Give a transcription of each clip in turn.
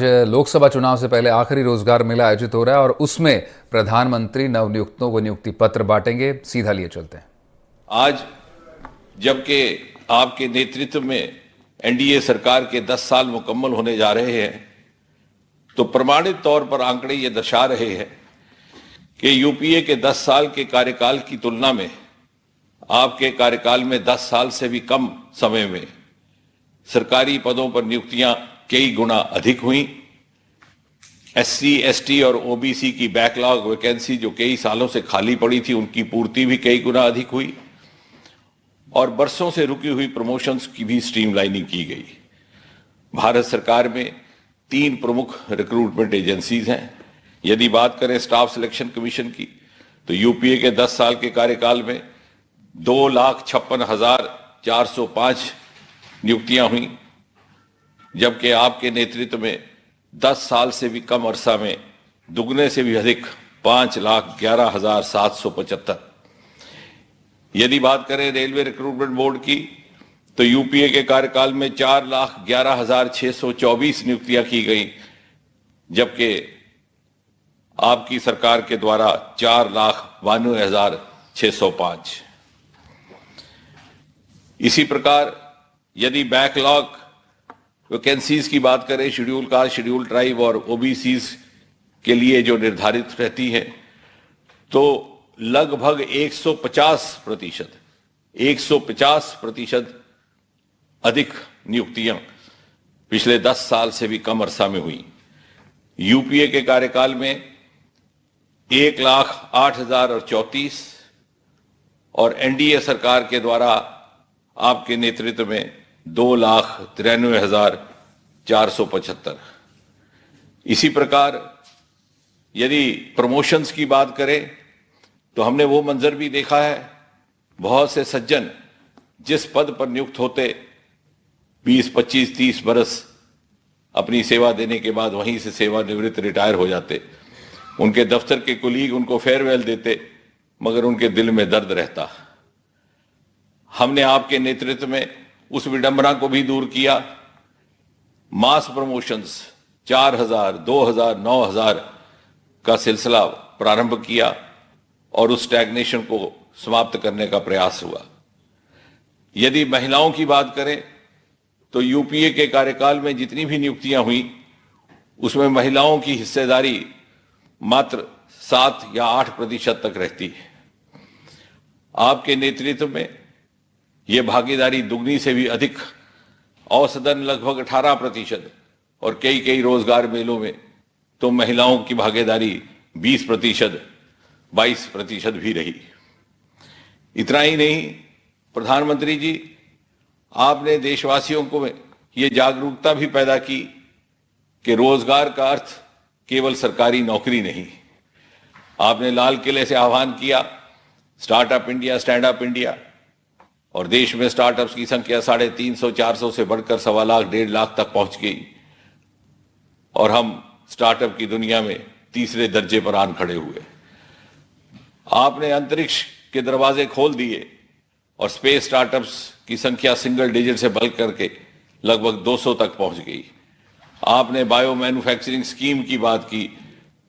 लोकसभा चुनाव से पहले आखिरी रोजगार मेला आयोजित हो रहा है और उसमें प्रधानमंत्री नवनियुक्तों को नियुक्ति पत्र बांटेंगे। सीधा लिए चलते हैं। आज जबकि आपके नेतृत्व में एनडीए सरकार के 10 साल मुकम्मल होने जा रहे हैं, तो प्रमाणित तौर पर आंकड़े ये दर्शा रहे हैं कि यूपीए के 10 साल के कार्यकाल की तुलना में आपके कार्यकाल में 10 साल से भी कम समय में सरकारी पदों पर नियुक्तियां कई गुना अधिक हुई। एससी, एसटी और ओबीसी की बैकलॉग वैकेंसी जो कई सालों से खाली पड़ी थी, उनकी पूर्ति भी कई गुना अधिक हुई और बरसों से रुकी हुई प्रमोशंस की भी स्ट्रीमलाइनिंग की गई। भारत सरकार में 3 प्रमुख रिक्रूटमेंट एजेंसीज हैं। यदि बात करें स्टाफ सिलेक्शन कमीशन की, तो यूपीए के 10 साल के कार्यकाल में 2,56,405 नियुक्तियां हुई, जबकि आपके नेतृत्व में 10 साल से भी कम अरसा में दुगने से भी अधिक 5,11,775। यदि बात करें रेलवे रिक्रूटमेंट बोर्ड की, तो यूपीए के कार्यकाल में 4,11,624 नियुक्तियां की गई, जबकि आपकी सरकार के द्वारा 4,92,605। इसी प्रकार यदि बैकलॉग वैकेंसीज की बात करें, शेड्यूल कास्ट, शेड्यूल ट्राइब और ओबीसीज के लिए जो निर्धारित रहती है, तो लगभग 150% अधिक नियुक्तियां पिछले 10 साल से भी कम अरसा में हुई। यूपीए के कार्यकाल में 1,08,034 और एनडीए सरकार के द्वारा आपके नेतृत्व में 2,93,475। इसी प्रकार यदि प्रमोशंस की बात करें, तो हमने वो मंजर भी देखा है, बहुत से सज्जन जिस पद पर नियुक्त होते 20, 25, 30 बरस अपनी सेवा देने के बाद वहीं से सेवानिवृत्त रिटायर हो जाते। उनके दफ्तर के कुलीग उनको फेयरवेल देते, मगर उनके दिल में दर्द रहता। हमने आपके नेतृत्व में उस विडंबना को भी दूर किया। मास प्रमोशंस 4,000, 2,000, 9,000 का सिलसिला प्रारंभ किया और उस स्टैग्नेशन को समाप्त करने का प्रयास हुआ। यदि महिलाओं की बात करें, तो यूपीए के कार्यकाल में जितनी भी नियुक्तियां हुई, उसमें महिलाओं की हिस्सेदारी मात्र 7 या 8% तक रहती है। आपके नेतृत्व में यह भागीदारी दुगनी से भी अधिक, औसतन लगभग 18% और कई रोजगार मेलों में तो महिलाओं की भागीदारी 20%, 22% भी रही। इतना ही नहीं, प्रधानमंत्री जी, आपने देशवासियों को यह जागरूकता भी पैदा की कि रोजगार का अर्थ केवल सरकारी नौकरी नहीं। आपने लाल किले से आह्वान किया startup India, stand up India, और देश में स्टार्टअप्स की संख्या 350-400 से बढ़कर 1.25 लाख, 1.5 लाख तक पहुंच गई और हम स्टार्टअप की दुनिया में तीसरे दर्जे पर आन खड़े हुए। आपने अंतरिक्ष के दरवाजे खोल दिए और स्पेस स्टार्टअप्स की संख्या सिंगल डिजिट से बढ़ करके लगभग 200 तक पहुंच गई। आपने बायो मैन्युफैक्चरिंग स्कीम की बात की,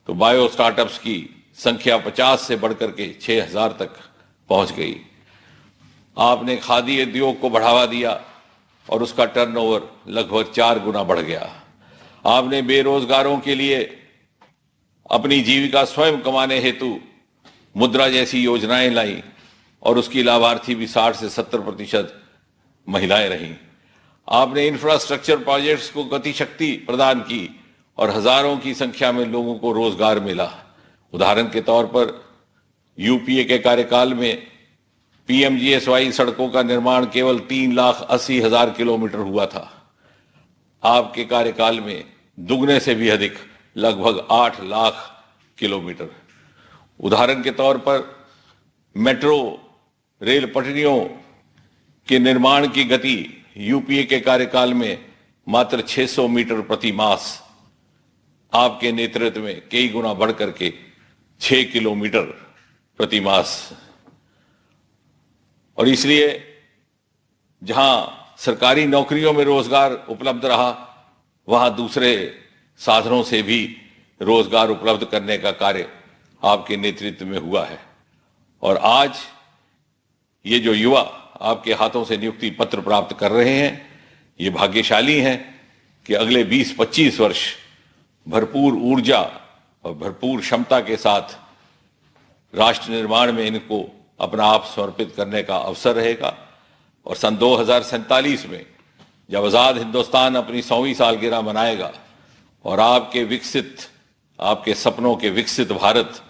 तो बायो स्टार्टअप्स की संख्या 50 से बढ़कर के 6,000 तक पहुंच गई। आपने खादी उद्योग को बढ़ावा दिया और उसका टर्नओवर लगभग 4 गुना बढ़ गया। आपने बेरोजगारों के लिए अपनी जीविका स्वयं कमाने हेतु मुद्रा जैसी योजनाएं लाई और उसकी लाभार्थी भी 60 से 70% महिलाएं रहीं। आपने इंफ्रास्ट्रक्चर प्रोजेक्ट्स को गति शक्ति प्रदान की और हजारों की संख्या में लोगों को रोजगार मिला। उदाहरण के तौर पर यूपीए के कार्यकाल में पीएमजीएसवाई सड़कों का निर्माण केवल 3,80,000 किलोमीटर हुआ था। आपके कार्यकाल में दुगने से भी अधिक, लगभग 8 लाख किलोमीटर। उदाहरण के तौर पर मेट्रो रेल पटरियों के निर्माण की गति यूपीए के कार्यकाल में मात्र 600 मीटर प्रति मास, आपके नेतृत्व में कई गुना बढ़ करके 6 किलोमीटर प्रति मास। और इसलिए जहां सरकारी नौकरियों में रोजगार उपलब्ध रहा, वहां दूसरे साधनों से भी रोजगार उपलब्ध करने का कार्य आपके नेतृत्व में हुआ है। और आज ये जो युवा आपके हाथों से नियुक्ति पत्र प्राप्त कर रहे हैं, ये भाग्यशाली हैं कि अगले 20-25 वर्ष भरपूर ऊर्जा और भरपूर क्षमता के साथ राष्ट्र निर्माण में इनको अपना आप समर्पित करने का अवसर रहेगा। और सन 2047 में जब आज़ाद हिंदुस्तान अपनी 100वीं सालगिरह मनाएगा और आपके सपनों के विकसित भारत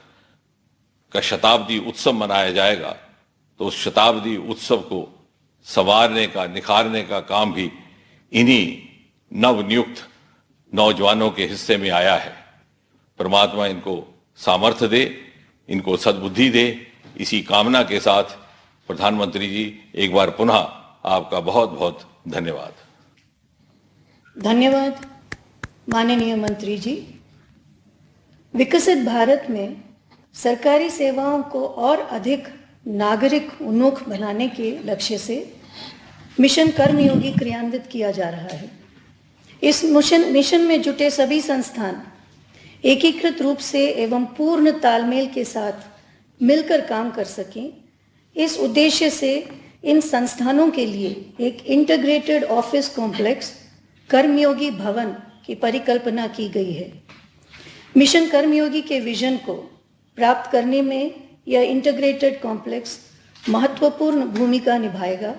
का शताब्दी उत्सव मनाया जाएगा, तो उस शताब्दी उत्सव को संवारने का, निखारने का काम भी इन्हीं नवनियुक्त नौजवानों के हिस्से में आया है। परमात्मा इनको सामर्थ्य दे, इनको सद्बुद्धि दे। इसी कामना के साथ प्रधानमंत्री जी, एक बार पुनः आपका बहुत बहुत धन्यवाद। धन्यवाद माननीय मंत्री जी। विकसित भारत में सरकारी सेवाओं को और अधिक नागरिक उन्मुख बनाने के लक्ष्य से मिशन कर्मयोगी क्रियान्वित किया जा रहा है। इस मिशन में जुटे सभी संस्थान एकीकृत रूप से एवं पूर्ण तालमेल के साथ मिलकर काम कर सकें, इस उद्देश्य से इन संस्थानों के लिए एक इंटीग्रेटेड ऑफिस कॉम्प्लेक्स कर्मयोगी भवन की परिकल्पना की गई है। मिशन कर्मयोगी के विजन को प्राप्त करने में यह इंटीग्रेटेड कॉम्प्लेक्स महत्वपूर्ण भूमिका निभाएगा।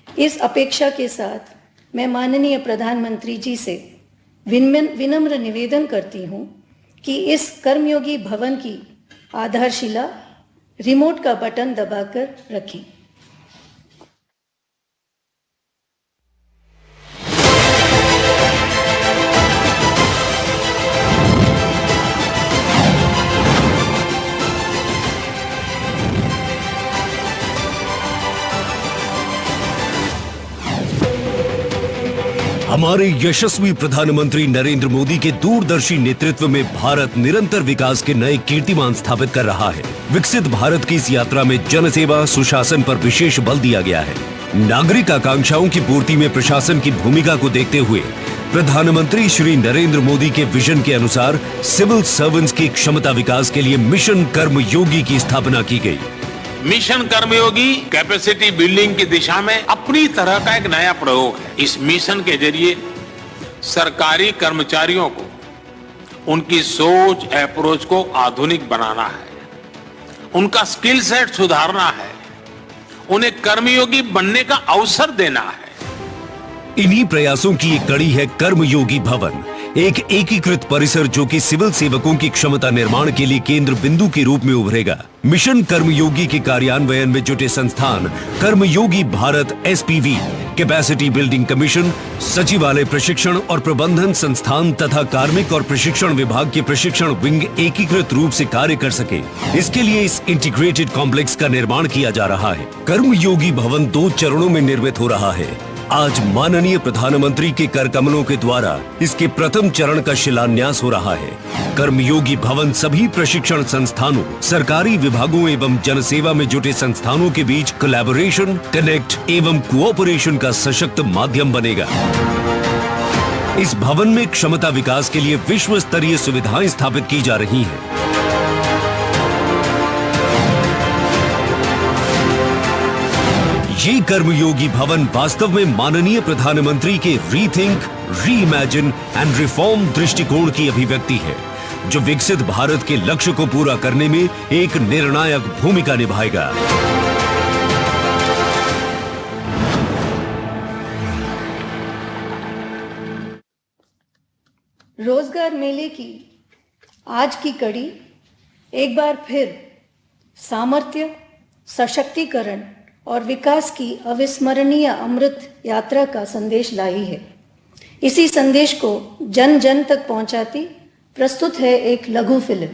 इस अपेक्षा के साथ मैं माननीय प्रधानमंत्री जी से विनम्र निवेदन करती हूँ कि इस कर्मयोगी भवन की आधारशिला रिमोट का बटन दबाकर रखें। हमारे यशस्वी प्रधानमंत्री नरेंद्र मोदी के दूरदर्शी नेतृत्व में भारत निरंतर विकास के नए कीर्तिमान स्थापित कर रहा है। विकसित भारत की इस यात्रा में जनसेवा, सुशासन पर विशेष बल दिया गया है। नागरिक आकांक्षाओं की पूर्ति में प्रशासन की भूमिका को देखते हुए प्रधानमंत्री श्री नरेंद्र मोदी के विजन के अनुसार सिविल सर्वेंट्स की क्षमता विकास के लिए मिशन कर्मयोगी की स्थापना की गई। मिशन कर्मयोगी कैपेसिटी बिल्डिंग की दिशा में अपनी तरह का एक नया प्रयोग है। इस मिशन के जरिए सरकारी कर्मचारियों को उनकी सोच, अप्रोच को आधुनिक बनाना है, उनका स्किल सेट सुधारना है, उन्हें कर्मयोगी बनने का अवसर देना है। इन्हीं प्रयासों की एक कड़ी है कर्मयोगी भवन, एक एकीकृत परिसर जो कि सिविल सेवकों की क्षमता निर्माण के लिए केंद्र बिंदु के रूप में उभरेगा। मिशन कर्मयोगी के कार्यान्वयन में जुटे संस्थान Karmayogi Bharat SPV, capacity building commission, सचिवालय प्रशिक्षण और प्रबंधन संस्थान तथा कार्मिक और प्रशिक्षण विभाग के प्रशिक्षण विंग एकीकृत रूप से कार्य कर सके, इसके लिए इस इंटीग्रेटेड कॉम्प्लेक्स का निर्माण किया जा रहा है। कर्मयोगी भवन 2 चरणों में निर्मित हो रहा है। आज माननीय प्रधानमंत्री के कर कमलों के द्वारा इसके प्रथम चरण का शिलान्यास हो रहा है। कर्मयोगी भवन सभी प्रशिक्षण संस्थानों, सरकारी विभागों एवं जनसेवा में जुटे संस्थानों के बीच कोलैबोरेशन, कनेक्ट एवं कोऑपरेशन का सशक्त माध्यम बनेगा। इस भवन में क्षमता विकास के लिए विश्व स्तरीय सुविधाएं स्थापित की जा रही हैं। ये कर्मयोगी भवन वास्तव में माननीय प्रधानमंत्री के रीथिंक, रीइमेजिन एंड रिफॉर्म दृष्टिकोण की अभिव्यक्ति है, जो विकसित भारत के लक्ष्य को पूरा करने में एक निर्णायक भूमिका निभाएगा। रोजगार मेले की आज की कड़ी एक बार फिर सामर्थ्य, सशक्तिकरण और विकास की अविस्मरणीय अमृत यात्रा का संदेश लाई है। इसी संदेश को जन जन तक पहुंचाती प्रस्तुत है एक लघु फिल्म।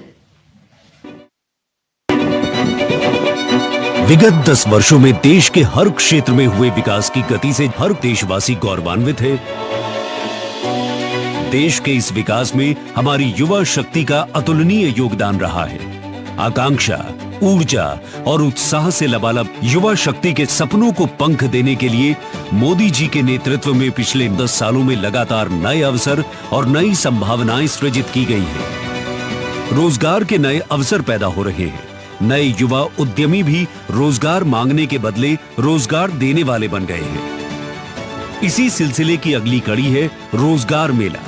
विगत 10 वर्षों में देश के हर क्षेत्र में हुए विकास की गति से हर देशवासी गौरवान्वित है। देश के इस विकास में हमारी युवा शक्ति का अतुलनीय योगदान रहा है। आकांक्षा, ऊर्जा और उत्साह से लबालब युवा शक्ति के सपनों को पंख देने के लिए मोदी जी के नेतृत्व में पिछले 10 सालों में लगातार नए अवसर और नई संभावनाएं सृजित की गई हैं। रोजगार के नए अवसर पैदा हो रहे हैं। नए युवा उद्यमी भी रोजगार मांगने के बदले रोजगार देने वाले बन गए हैं। इसी सिलसिले की अगली कड़ी है रोजगार मेला।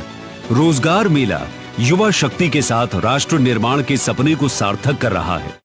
रोजगार मेला युवा शक्ति के साथ राष्ट्र निर्माण के सपने को सार्थक कर रहा है।